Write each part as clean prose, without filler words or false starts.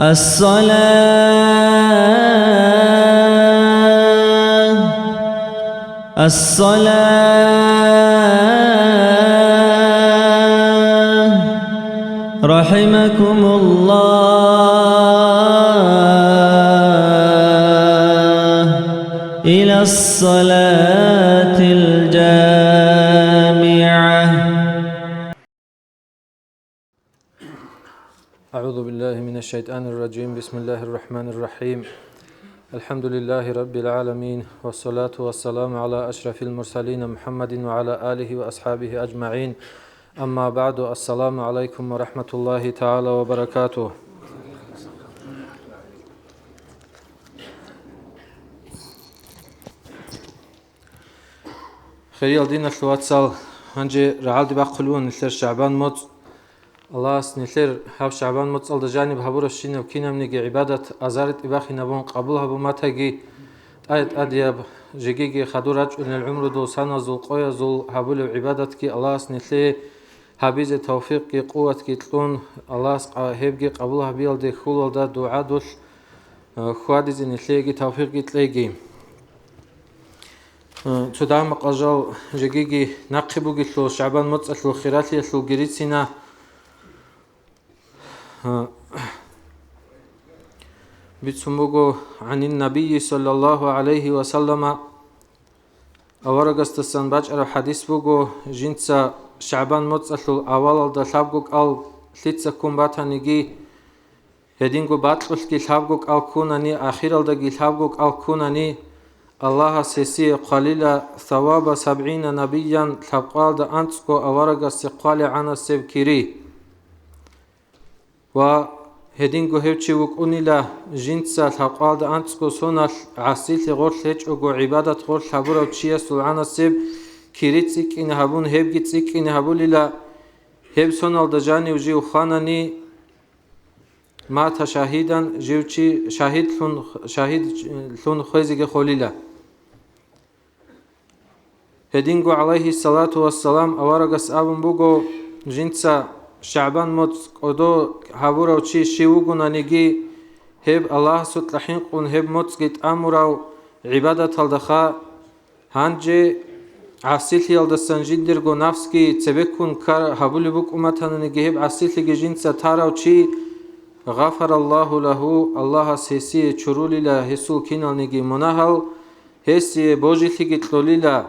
الصلاة رحمكم الله إلى الصلاة الجامعة. أعوذ بالله من الشيطان الرجيم. بسم الله الرحمن الرحيم. الحمد لله رب العالمين، والصلاة والسلام على أشرف المرسلين محمد وعلى آله وأصحابه أجمعين. أما بعد، السلام عليكم ورحمة الله تعالى وبركاته. خير دين الواتسال هنجي رعالدي بقلون نثر شعبان موت الله نثر هاو شعبان موت صل دجانب هبور الشين وكينم نيجي عبادة أزارت إباخي نبون قبولها بماتهجي آيت أدياب جيجي خدورج إن العمر دو سنة زول قوية زول هبول عبادتك الله نثر هبيز توفيق قوة تلون الله هبجي قبولها بيل دي خول دا دعاء دوش خوادز نثر توفيق تلاقي تدام قجال جيجي نقبوجي لو شعبان متصل خيراتي لو جريتنا بتسموجو عن النبي صلى الله عليه وسلم أورجست السنباج على حديث بوجو جنسا شعبان متصل أول دا شابجوك أل ثيتسا كومباتانيجي هدينجو باتلش كي شابجوك أل كوناني آخر دا كي شابجوك أل كوناني الله سيسي قليلا ثواب 70 نبيا تقال دا أنتسكو أورغا سيقال عنا سيبكيري وهدينغو هيوچي وكونيلا جنسا تقال دا أنتسكو سونال عسيل غور ليچوغو عبادت غور حبورا وچيا سلعنا سيب كيري تسيك إن هبون هبگي تسيك إن هبوليلا هب سونال دا جاني وجيو خاناني ما تشاهيدا جيوچي شاهد لون خوزيغ خوليلا هدينغو عليه الصلاة والسلام أورغس أبن بوغو جنسا شعبان موت قدو هابورا وچي شيوغو نانيگي هب الله ستلحين قون هب موت گيت أمورا عبادة الدخا هانجي عسيلي الدسان جندرغو نفسكي تبكون كار هابولي بوك أمتانانيگي هب عسيلي جنسا تارا وچي غفر الله له الله سيسي چورولي لا هسو كينال نيجي مناهل هسي بوجي ثيجي تلولي لا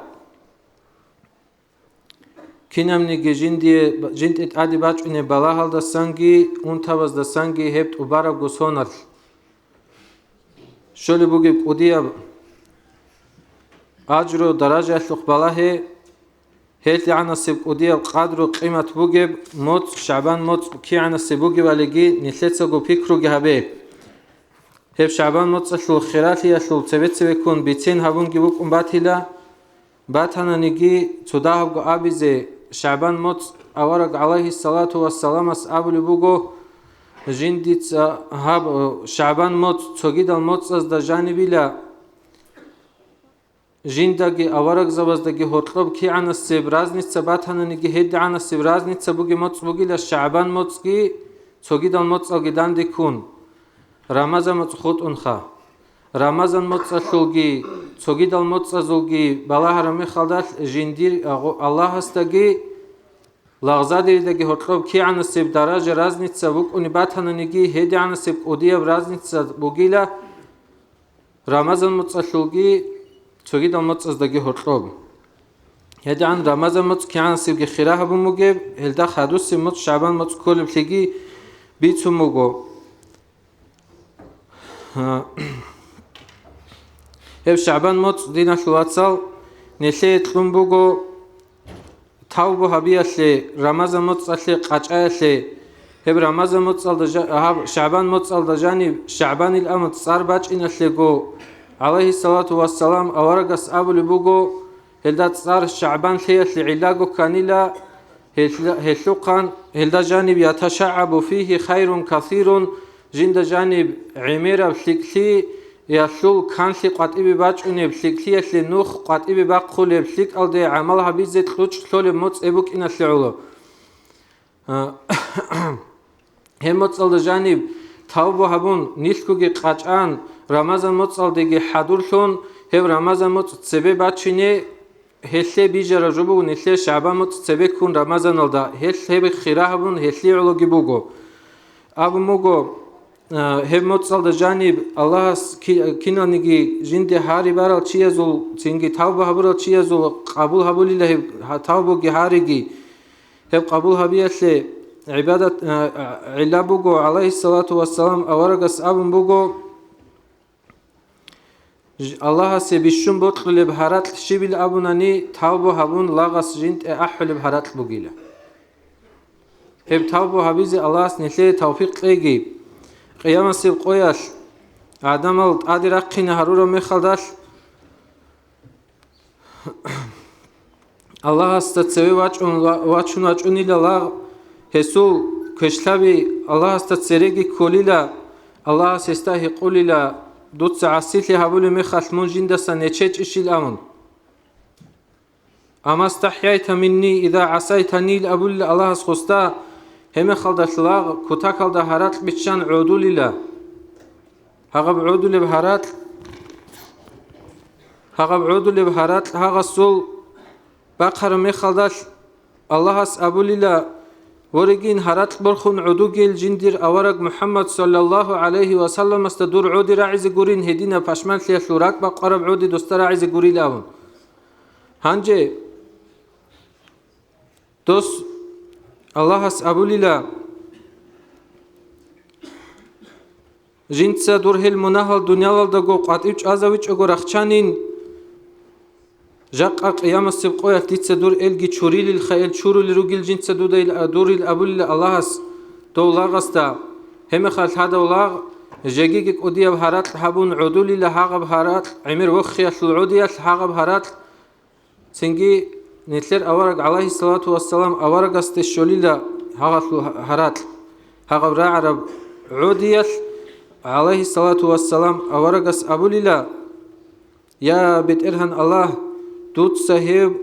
كينام نيجي جند اتعادي باچوني بلاهل دا سنگي انتواز دا سنگي هبت وبارا گسونر شولي بوگي قديا اجرو درجة لخ بلاه هيت عنا سب قديا قدر قيمة بوجب موت شعبان موت كي عنا سبوجي ولقي نثلثة جو بيكرو جهبه هب شعبان موت أشلو خيراتي أشلو تبت بيكون بيتين هبون جبوك باتلا باتنا نجي تداه جو أبيزه شعبان موت أورق عليه الصلاة والسلام أبو بوجو جنديت هب شعبان موت تجد الموت أز دجانبي لا جندگی آورگ زبازدگی هطلب کی عن السبرازنیت باتهننگی هد عن السبرازنیت بوگی موت بوگی لشعبان موتگی توگید الموت الگدان دکون رمضان موت خود انخا رمضان موت شلگی توگید الموت ازلگی بالاه رمی خالدات جندیر الله هستگی لغزادی دگی هطلب کی عن السب درجه رازنیت بوگ اونی باتهننگی هد عن السب اودیه رازنیت بوگی ل رمضان موت شلگی توجد الموت أصدقائي هرطوب هذا عن رمضان موت كان سيبقى خيرها بموجب هلدا خدوس موت شعبان موت كل بتيجي بيتو موجو هب شعبان موت دينا شواتصل نسيت لون بوجو تاوبو هبيا رمضان موت أصلي قاچا هب رمضان موت هب شعبان موت الدجاني شعبان الأمر صار باش إن جو عليه الصلاة والسلام أورجس أبو لبوجو هلدات صار شعبان ثيث لعلاجه كانيلا هلوقان هلدا جانب يتشعب فيه خير كثير جند جانب عميرة بسكلي يشول كان في قطعي باچوني بسكلي لنوخ قطعي باقول بسك ألدي عملها بيزت خلوش ثول موت أبوك إن الشعوله هم موت الجانب тавбо хабун нилкуги қачан Рамазан моцалдеги хадурлун хев Рамазан моц цебе бачине хелле бижара жубу нилле Шаъбан моц цебе кун Рамазан алда хелле хира хабун хелле улуги буго абу муго хев моцалда жаниб Аллахас кинаниги жинде хари барал чиязул цинги тавба хабурал чиязул қабул хабулила хев тавбоги хариги хев қабул хабиялле عبادة علا بوغو عليه الصلاة والسلام أورغس أبن بوغو الله سبيشون بطل بهارات شبيل أبناني توبو هبون لاغس جنت أحل بهارات بوغيلا هب توبو هبيزي الله سنتلي توفيق لغي قيام سيب قوياش آدم الد آدي رقين هرورو مخالداش الله استتسوي واچون إلا لاغ هسول كشلبي الله استتسريجي كوليلا الله سيستاهي قوليلا دوت عسيتي هبول مخال من جندسا نيتشيج إشيل أمن أما استحييت مني إذا عصيتني لأبول الله سخستا هم خلدت لاغ كتاكل ده هرات بيتشان عودولي لا هغب عودولي بهرات هغب عودولي بهرات هغا السول بقر مخلدت الله سأبولي لا ورگین هرات برخون عدوگیل جندیر اورگ محمد صلی الله علیه و سلم است دور عودی راعز گورین هدینا پشمن لی شورک با قرب عودی دوست راعز گوری لاون هنجه دوست الله اس ابولیلا جنس دور هل منهل دنیا ول دگو قطعش ازویچ اگو رخچانین جاق قيام السبقوية تتصدور إلجي تشوريل الخيل تشورل رجل جنس دور الأبول الله دو لاغستا هم خالد هذا ولاغ جاجيك أوديا بهارات حبون عدولي لحاق بهارات عمر وخيا العودية لحاق بهارات سنجي نتلر أورق عليه الصلاة والسلام أورق استشولي لحاق بهارات حاق براعرب عودية عليه الصلاة والسلام أورق أبولي لا يا بيت إرهن الله دوت سهيب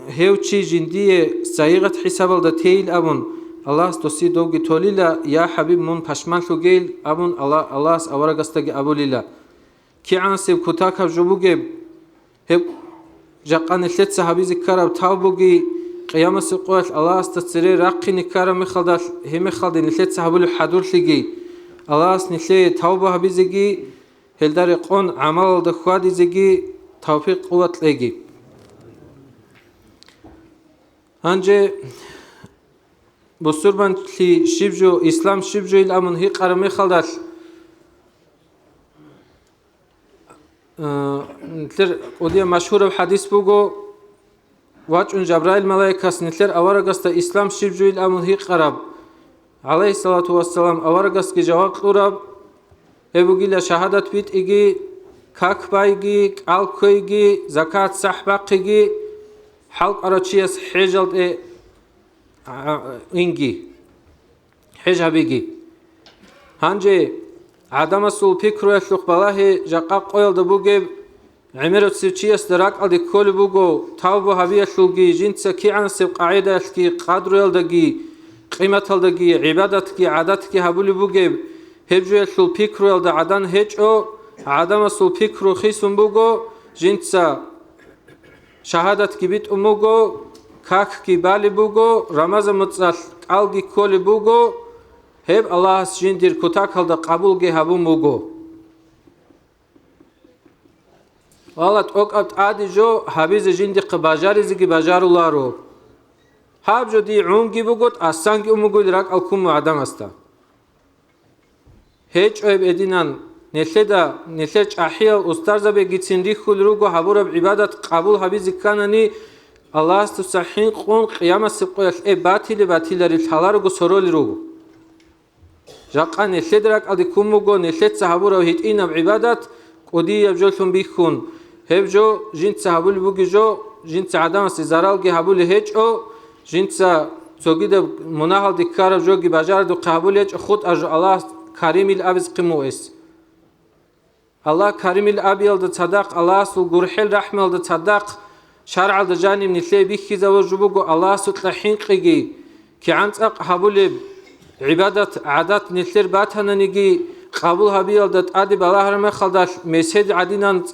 هيوچي جنديه سايغت حساب الدا تيل ابون الله استوسي دوغي توليلا يا حبيب من پشمن لوگيل ابون الله اس اورغستگي ابوليلا كي عنسب كوتاك جوبوگي هب جقان لت صحابي ذكر تاوبوگي قيام سقوت الله استسري راقين كرم خلدل هم خلدن لت صحابل حضور لگي الله اس نله توبه حبيزگي هلدار قون عمل د خوادي زگي توفيق قوت لگي هنجه بسربان لی شیبجو اسلام شیبجو الامون هی قرمه خالدش نتلر اودیا مشهور حدیث بگو واچون جبرائیل ملائکاس نتلر اوارگاست اسلام شیبجو الامون هی قرب علیه الصلاة والسلام اوارگاست که جواب قرب هبوگیلا شهادت بیت ایگی کاک بایگی الکویگی زکات صحبقیگی حلق أراتشيس حجلت إنجي حجابيجي هنجي عدم السول بيكرو يخلق بالله جاقا قويل دبوغي عمرو تسيوشيس دراك الدي كل بوغو تاوبو هبيا شلوغي جنسا كي عن سيب قاعدة يلكي قادرو يلدگي قيمة يلدگي عبادتكي عادتكي هبولي بوغي هبجو يخلق بيكرو يلد عدن هجو عدم السول بيكرو خيسون بوغو جنسا شهادت کی بیت اموگو کاک کی بالی بوگو رمضان متصل قلگی کولی بوگو هب الله جندیر کتاک هلد قبول گی هبو موگو والات اوقات عادی جو حبیز جندی قباجاری زگی باجارو رو هب جو دی عونگی بوگوت اسانگی اموگو درک الکوم عدم استا هیچ اویب ادینان نتلج أحيال أسترزا بجتين ريخول روجو حبورة بعبادة قبول حبيز كانني الله استسحين قون قيامة سبقية باطل ريتحلا روجو سرول روجو جاقا نتلدرك أدي كوموجو نتلج حبورة وهيتين بعبادة قدي يبجلهم بيخون هبجو جنت حبول بوجو جنت عدم سزارال جي حبول هج أو جنت توجد مناهل دكار جوجي بجار دو قبول هج خود أجر الله كريم الأبز قموس الله كريم الأبيل ده صدق الله سو غرحل رحمل ده صدق شرع ده جانب نتلي بيخي زوجبوغو الله سو تلحين قيجي كي عنت حبول عبادة عادات نتلر باتهننيجي قبول هبی الدت عدی بالا هرم خالداش مسجد عدینان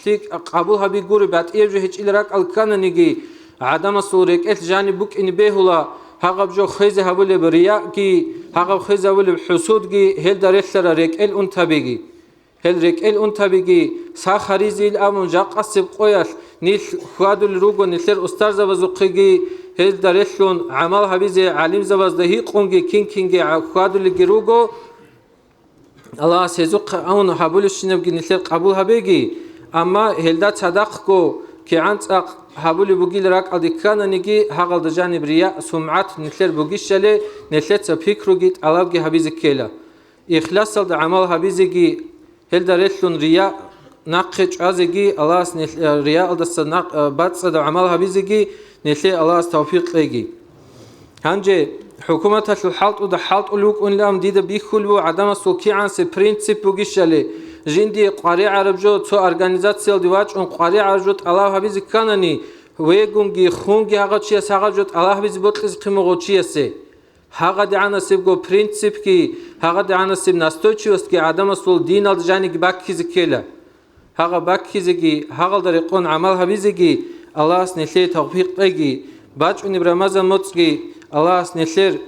لیک قبول هبی گوری بعد ایرجه هیچ ایلرک الکان نگی عدم سورک ات جانی بوک این بهولا هقب جو خیز هبول بریا کی هقب خیز هبول حسود کی هل داره سر رک ال اون تبیگی هل رک ال اون تبیگی سا خریزیل امون جاق قصب قویش نیل خوادل روگو نیلر استار زبزوقی هل داره شون عمل هبیز علیم زبزدهی قونگی کینگی خوادل گروگو الله سيزق أون هبول الشنب جنسير قبول هبيجي أما هلدا صدقكو كي عند هبول بوجي لراك أدي كان نيجي هقل دجاني برياء سمعت نسير بوجي شلي نسير تفكرو جيت الله جي هبيزك كلا إخلاص العمل هبيزجي هلدا ريشون رياء ناقش عزجي الله رياء الدس ناق باتس العمل هبيزجي نسير الله توفيق ليجي هنجي حكومة الحالط وده حالط ألوك أن لام ديدا بيخلو عدم سوكي عن سي برينسيب وجيشلي جندي قاري عرب جو تو أورجانيزاتسيون ديواج أن قاري عرب جو الله هبيز كانني ويجونجي خونجي هاغا تشيا ساغا جو الله هبيز بوتلز قيمو تشيا سي هاغا دي عنا سيب جو برينسيب كي هاغا دي عنا سيب ناستوتشيوس كي عدم سول دين الجاني باكيز كيلا هاغا باكيزي هاغا دريقون عمل هبيزي الله سنشي توفيق بيجي باج أن برمضان موتسي الله سنشر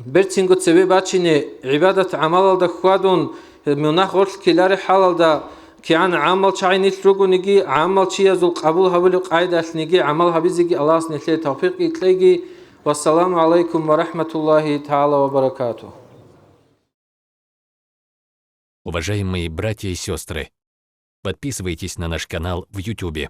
برتين قد سبب باتشيني عبادة عمل دا خوادون مناخ غرش كلار حلال دا كي عن عمل شعي نشرقو نجي عمل شي يزول قبول هبولي قاعدة نجي عمل هبيزيجي الله سنشر توفيق يتلاقي والسلام عليكم ورحمة الله تعالى وبركاته. Уважаемые братья и сестры, подписывайтесь на наш канал в YouTube.